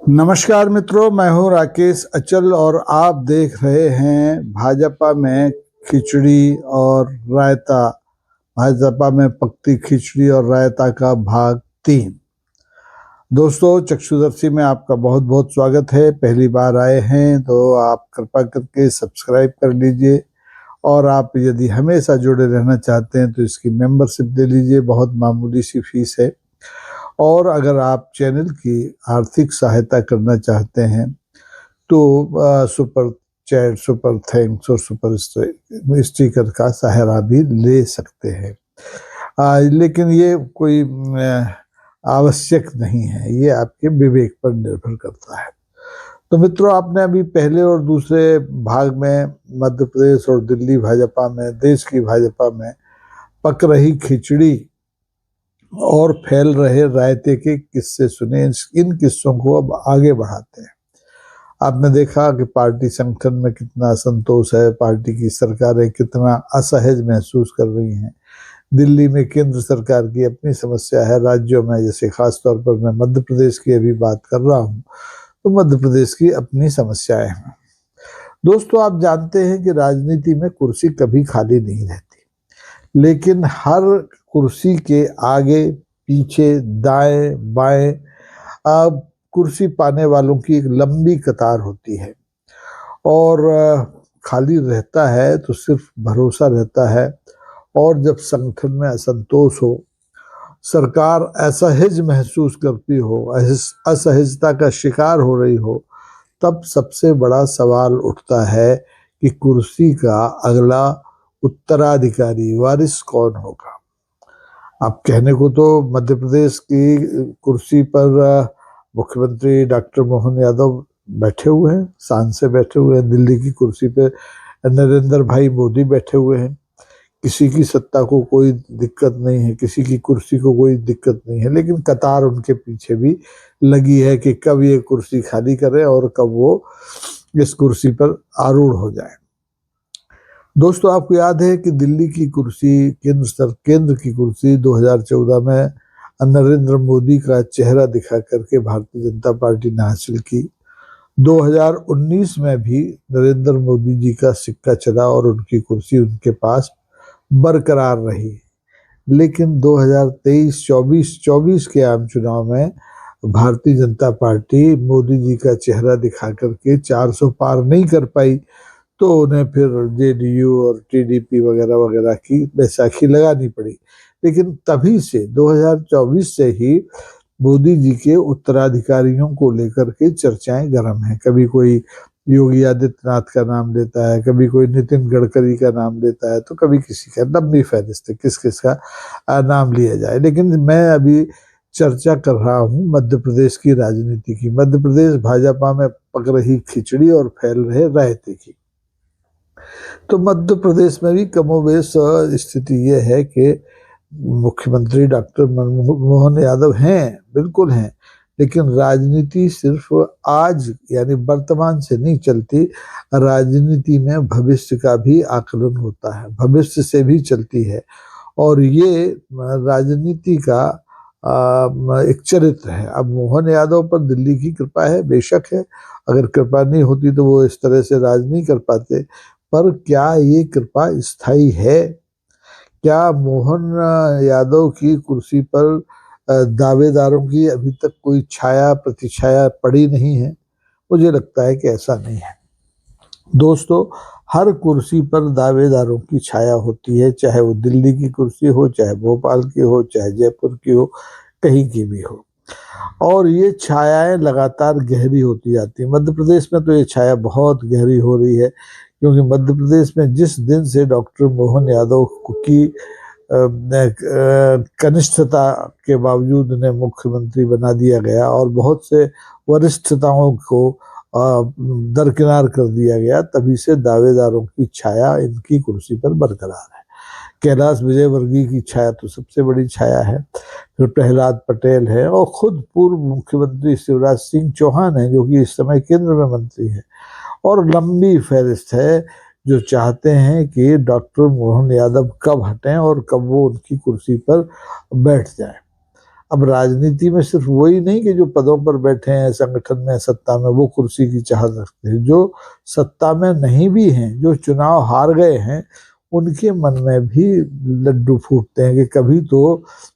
नमस्कार मित्रों, मैं हूं राकेश अचल और आप देख रहे हैं भाजपा में खिचड़ी और रायता। भाजपा में पकती खिचड़ी और रायता का भाग 3। दोस्तों, चक्षुदर्शी में आपका बहुत बहुत स्वागत है। पहली बार आए हैं तो आप कृपा करके सब्सक्राइब कर लीजिए और आप यदि हमेशा जुड़े रहना चाहते हैं तो इसकी मेंबरशिप ले लीजिए। बहुत मामूली सी फीस है। और अगर आप चैनल की आर्थिक सहायता करना चाहते हैं तो सुपर चैट, सुपर थैंक्स और सुपर स्टिकर का सहारा भी ले सकते हैं। लेकिन ये कोई आवश्यक नहीं है, ये आपके विवेक पर निर्भर करता है। तो मित्रों, आपने अभी पहले और दूसरे भाग में मध्य प्रदेश और दिल्ली भाजपा में, देश की भाजपा में पक रही खिचड़ी और फैल रहे रायते के किस्से सुने। इन किस्सों को अब आगे बढ़ाते हैं। आपने देखा कि पार्टी संगठन में कितना असंतोष है, पार्टी की सरकारें कितना असहज महसूस कर रही हैं। दिल्ली में केंद्र सरकार की अपनी समस्या है, राज्यों में, जैसे खास तौर पर मैं मध्य प्रदेश की अभी बात कर रहा हूँ, तो मध्य प्रदेश की अपनी समस्याएं हैं। दोस्तों, आप जानते हैं कि राजनीति में कुर्सी कभी खाली नहीं रहती, लेकिन हर कुर्सी के आगे पीछे दाएं बाएं कुर्सी पाने वालों की एक लंबी कतार होती है। और खाली रहता है तो सिर्फ भरोसा रहता है। और जब संगठन में असंतोष हो, सरकार असहज महसूस करती हो, असहजता का शिकार हो रही हो, तब सबसे बड़ा सवाल उठता है कि कुर्सी का अगला उत्तराधिकारी, वारिस कौन होगा। अब कहने को तो मध्य प्रदेश की कुर्सी पर मुख्यमंत्री डॉक्टर मोहन यादव बैठे हुए हैं, शान से बैठे हुए हैं। दिल्ली की कुर्सी पे नरेंद्र भाई मोदी बैठे हुए हैं। किसी की सत्ता को कोई दिक्कत नहीं है, किसी की कुर्सी को कोई दिक्कत नहीं है, लेकिन कतार उनके पीछे भी लगी है कि कब ये कुर्सी खाली करे और कब वो इस कुर्सी पर आरूढ़ हो जाए। दोस्तों, आपको याद है कि दिल्ली की कुर्सी, केंद्र की कुर्सी 2014 में नरेंद्र मोदी का चेहरा दिखा करके भारतीय जनता पार्टी ने हासिल की। 2019 में भी नरेंद्र मोदी जी का सिक्का चला और उनकी कुर्सी उनके पास बरकरार रही। लेकिन 2023-24 के आम चुनाव में भारतीय जनता पार्टी मोदी जी का चेहरा दिखा करके 400 पार नहीं कर पाई, तो उन्हें फिर जेडीयू और टीडीपी वगैरह वगैरह की बैसाखी लगानी पड़ी। लेकिन तभी से 2024 से ही मोदी जी के उत्तराधिकारियों को लेकर के चर्चाएं गर्म हैं। कभी कोई योगी आदित्यनाथ का नाम लेता है, कभी कोई नितिन गडकरी का नाम लेता है, तो कभी किसी का। लंबी फहरिस्त है किस किस का नाम लिया जाए। लेकिन मैं अभी चर्चा कर रहा हूँ मध्य प्रदेश की राजनीति की, मध्य प्रदेश भाजपा में पक रही खिचड़ी और फैल रहे रायते की। तो मध्य प्रदेश में भी कमोबेश स्थिति ये है कि मुख्यमंत्री डॉक्टर मनमोहन यादव हैं, बिल्कुल हैं, लेकिन राजनीति सिर्फ आज यानी वर्तमान से नहीं चलती। राजनीति में भविष्य का भी आकलन होता है, भविष्य से भी चलती है। और ये राजनीति का एक चरित्र है। अब मोहन यादव पर दिल्ली की कृपा है, बेशक है। अगर कृपा नहीं होती तो वो इस तरह से राज नहीं कर पाते। पर क्या ये कृपा स्थायी है? क्या मोहन यादव की कुर्सी पर दावेदारों की अभी तक कोई छाया प्रतिछाया पड़ी नहीं है? मुझे लगता है कि ऐसा नहीं है। दोस्तों, हर कुर्सी पर दावेदारों की छाया होती है, चाहे वो दिल्ली की कुर्सी हो, चाहे भोपाल की हो, चाहे जयपुर की हो, कहीं की भी हो। और ये छायाएं लगातार गहरी होती जाती है। मध्य प्रदेश में तो ये छाया बहुत गहरी हो रही है, क्योंकि मध्य प्रदेश में जिस दिन से डॉक्टर मोहन यादव की कनिष्ठता के बावजूद उन्हें मुख्यमंत्री बना दिया गया और बहुत से वरिष्ठताओं को दरकिनार कर दिया गया, तभी से दावेदारों की छाया इनकी कुर्सी पर बरकरार है। कैलाश विजयवर्गीय की छाया तो सबसे बड़ी छाया है, फिर प्रहलाद पटेल है, और खुद पूर्व मुख्यमंत्री शिवराज सिंह चौहान है, जो कि इस समय केंद्र में मंत्री है। और लंबी फहरिस्त है जो चाहते हैं कि डॉक्टर मोहन यादव कब हटें और कब वो उनकी कुर्सी पर बैठ जाए। अब राजनीति में सिर्फ वही नहीं कि जो पदों पर बैठे हैं संगठन में सत्ता में वो कुर्सी की चाहत रखते हैं, जो सत्ता में नहीं भी हैं, जो चुनाव हार गए हैं, उनके मन में भी लड्डू फूटते हैं कि कभी तो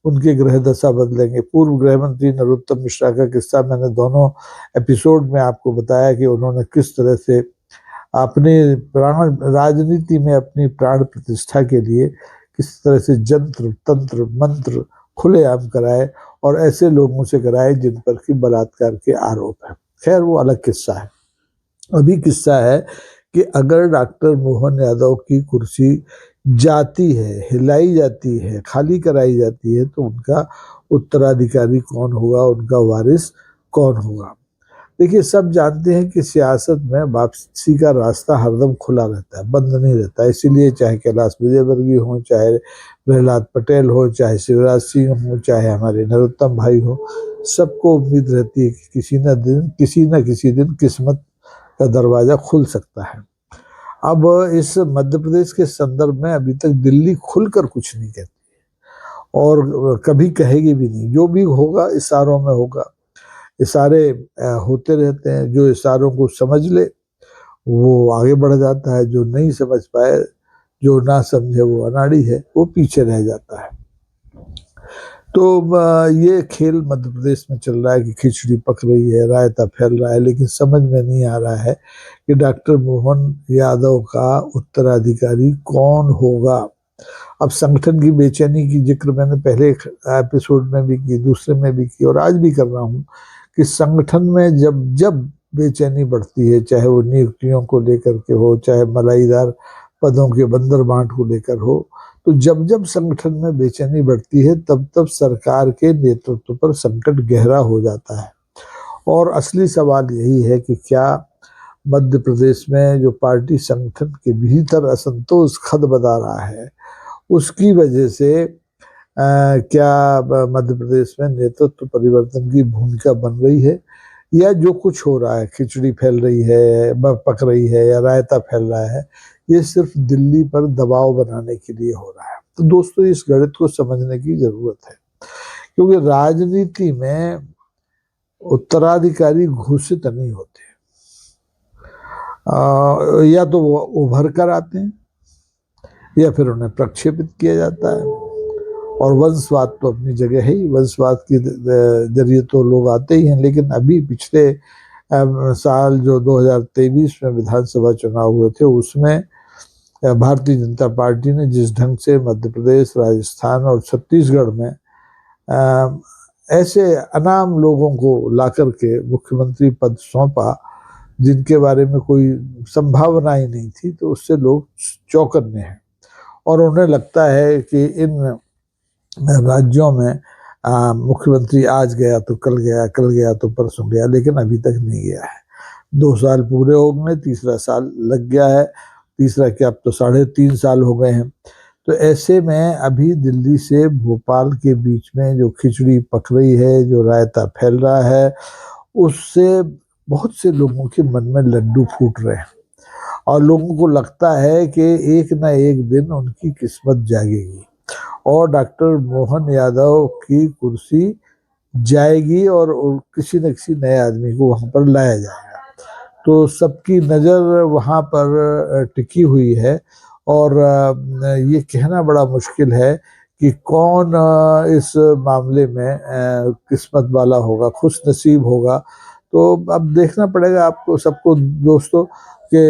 उनके ग्रह दशा बदलेंगे। पूर्व गृह मंत्री नरोत्तम मिश्रा का किस्सा मैंने दोनों एपिसोड में आपको बताया कि उन्होंने किस तरह से अपने प्राण राजनीति में अपनी प्राण प्रतिष्ठा के लिए किस तरह से जंत्र तंत्र मंत्र खुलेआम कराए और ऐसे लोगों से कराए जिन पर कि बलात्कार के आरोप है। खैर वो अलग किस्सा है। अभी किस्सा है कि अगर डॉक्टर मोहन यादव की कुर्सी जाती है, हिलाई जाती है, खाली कराई जाती है, तो उनका उत्तराधिकारी कौन होगा, उनका वारिस कौन होगा। देखिए, सब जानते हैं कि सियासत में वापसी का रास्ता हरदम खुला रहता है, बंद नहीं रहता। इसीलिए चाहे कैलाश विजयवर्गीय हो, चाहे प्रहलाद पटेल हो, चाहे शिवराज सिंह हो, चाहे हमारे नरोत्तम भाई हो, सबको उम्मीद रहती है कि किसी न किसी दिन किस्मत का दरवाजा खुल सकता है। अब इस मध्य प्रदेश के संदर्भ में अभी तक दिल्ली खुलकर कुछ नहीं कहती और कभी कहेगी भी नहीं। जो भी होगा इशारों में होगा। इशारे होते रहते हैं, जो इशारों को समझ ले वो आगे बढ़ जाता है, जो नहीं समझ पाए, जो ना समझे वो अनाड़ी है, वो पीछे रह जाता है। तो ये खेल मध्य प्रदेश में चल रहा है कि खिचड़ी पक रही है, रायता फैल रहा है, लेकिन समझ में नहीं आ रहा है कि डॉक्टर मोहन यादव का उत्तराधिकारी कौन होगा। अब संगठन की बेचैनी की जिक्र मैंने पहले एपिसोड में भी की, दूसरे में भी की और आज भी कर रहा हूँ कि संगठन में जब जब बेचैनी बढ़ती है, चाहे वो नियुक्तियों को लेकर के हो, चाहे मलाईदार पदों के बंदर बांट को लेकर हो, तो जब जब संगठन में बेचैनी बढ़ती है तब तब सरकार के नेतृत्व पर संकट गहरा हो जाता है। और असली सवाल यही है कि क्या मध्य प्रदेश में जो पार्टी संगठन के भीतर असंतोष खद बदा रहा है, उसकी वजह से क्या मध्य प्रदेश में नेतृत्व परिवर्तन की भूमिका बन रही है, या जो कुछ हो रहा है, खिचड़ी फैल रही है, पक रही है, या रायता फैल रहा है, ये सिर्फ दिल्ली पर दबाव बनाने के लिए हो रहा है। तो दोस्तों, इस गणित को समझने की जरूरत है, क्योंकि राजनीति में उत्तराधिकारी घोषित नहीं होते। या तो वो उभर कर आते हैं या फिर उन्हें प्रक्षेपित किया जाता है। और वंशवाद तो अपनी जगह है ही, वंशवाद के जरिए तो लोग आते ही हैं। लेकिन अभी पिछले साल जो 2023 में विधानसभा चुनाव हुए थे, उसमें भारतीय जनता पार्टी ने जिस ढंग से मध्य प्रदेश, राजस्थान और छत्तीसगढ़ में ऐसे अनाम लोगों को ला करके मुख्यमंत्री पद सौंपा जिनके बारे में कोई संभावना ही नहीं थी, तो उससे लोग चौकन्ने हैं और उन्हें लगता है कि इन राज्यों में मुख्यमंत्री आज गया तो कल गया, कल गया तो परसों गया, लेकिन अभी तक नहीं गया है। 2 साल पूरे हो गए, तीसरा साल लग गया है, तीसरा क्या अब तो 3.5 साल हो गए हैं। तो ऐसे में अभी दिल्ली से भोपाल के बीच में जो खिचड़ी पक रही है, जो रायता फैल रहा है, उससे बहुत से लोगों के मन में लड्डू फूट रहे हैं और लोगों को लगता है कि एक ना एक दिन उनकी किस्मत जागेगी और डॉक्टर मोहन यादव की कुर्सी जाएगी और किसी न किसी नए आदमी को वहां पर लाया जाएगा। तो सबकी नज़र वहां पर टिकी हुई है और ये कहना बड़ा मुश्किल है कि कौन इस मामले में किस्मत वाला होगा, खुश नसीब होगा। तो अब देखना पड़ेगा आपको सबको दोस्तों कि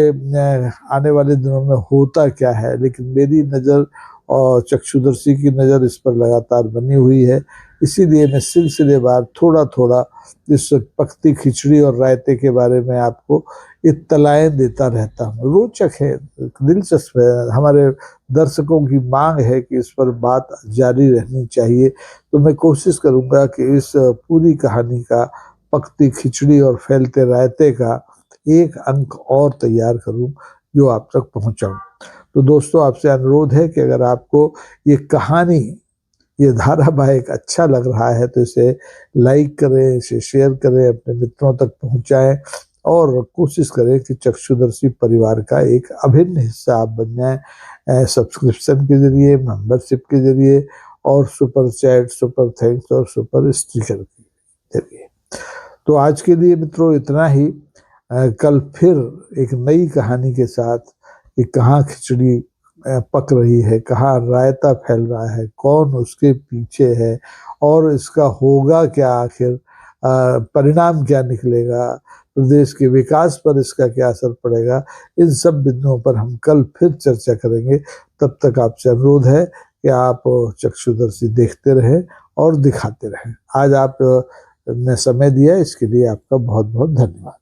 आने वाले दिनों में होता क्या है। लेकिन मेरी नज़र और चक्षुदर्शी की नज़र इस पर लगातार बनी हुई है, इसीलिए मैं सिलसिलेवार थोड़ा थोड़ा इस पकती खिचड़ी और रायते के बारे में आपको इत्तलाएं देता रहता हूँ। रोचक है, दिलचस्प है, हमारे दर्शकों की मांग है कि इस पर बात जारी रहनी चाहिए। तो मैं कोशिश करूंगा कि इस पूरी कहानी का, पकती खिचड़ी और फैलते रायते का, एक अंक और तैयार करूं जो आप तक पहुंचाऊं। तो दोस्तों, आपसे अनुरोध है कि अगर आपको ये कहानी, ये धारावाहिक अच्छा लग रहा है तो इसे लाइक करें, इसे शेयर करें, अपने मित्रों तक पहुंचाएं और कोशिश करें कि चक्षुदर्शी परिवार का एक अभिन्न हिस्सा आप बन जाएं, सब्सक्रिप्शन के जरिए, मेंबरशिप के जरिए और सुपर चैट, सुपर थैंक्स और सुपर स्टिकर के जरिए। तो आज के लिए मित्रों इतना ही। कल फिर एक नई कहानी के साथ कि कहाँ खिचड़ी पक रही है, कहाँ रायता फैल रहा है, कौन उसके पीछे है और इसका होगा क्या आखिर, परिणाम क्या निकलेगा, प्रदेश के विकास पर इसका क्या असर पड़ेगा, इन सब बिंदुओं पर हम कल फिर चर्चा करेंगे। तब तक आपसे अनुरोध है कि आप चक्षुदर्शी देखते रहें और दिखाते रहें। आज आप ने समय दिया, इसके लिए आपका बहुत बहुत धन्यवाद।